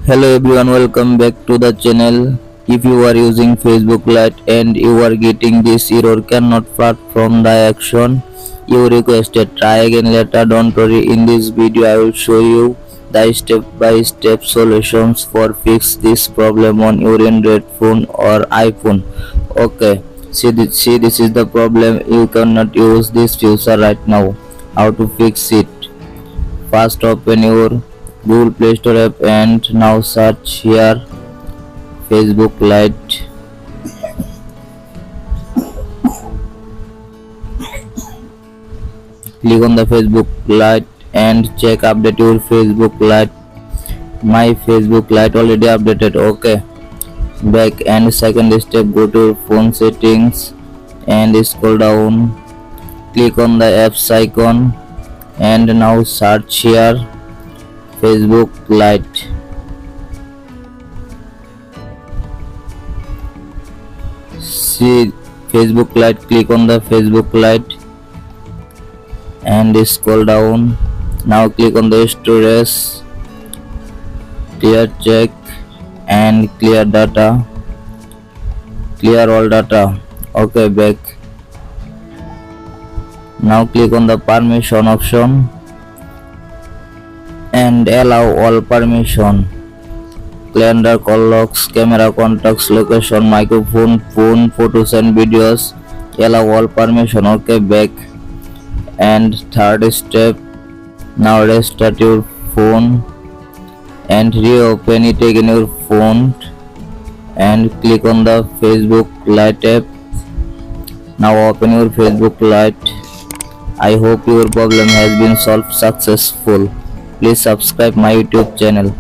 Hello everyone, welcome back to the channel. If you are using Facebook Lite and you are getting this error cannot perform the action you requested, try again later. Don't worry, in this video I will show you the step-by-step solutions for fix this problem on your Android phone or iPhone. Okay, see this is the problem. You cannot use this feature right now. How to fix it? First, open your Google Play Store app and now search here Facebook Lite. Click on the Facebook Lite and check update your Facebook Lite. My Facebook Lite already updated. Okay, back and second step, go to your phone settings and scroll down. Click on the apps icon and now search here Facebook Lite. See Facebook Lite, click on the Facebook Lite and scroll down. Now click on the storage, clear check and clear data, clear all data. Okay, back. Now click on the permission option and allow all permission. Calendar, call logs, camera, contacts, location, microphone, phone, photos and videos. Allow all permission. Okay, back. And third step, now restart your phone and reopen it again your phone and click on the Facebook Lite app. Now open your Facebook Lite. I hope your problem has been solved successful. Please subscribe my YouTube channel.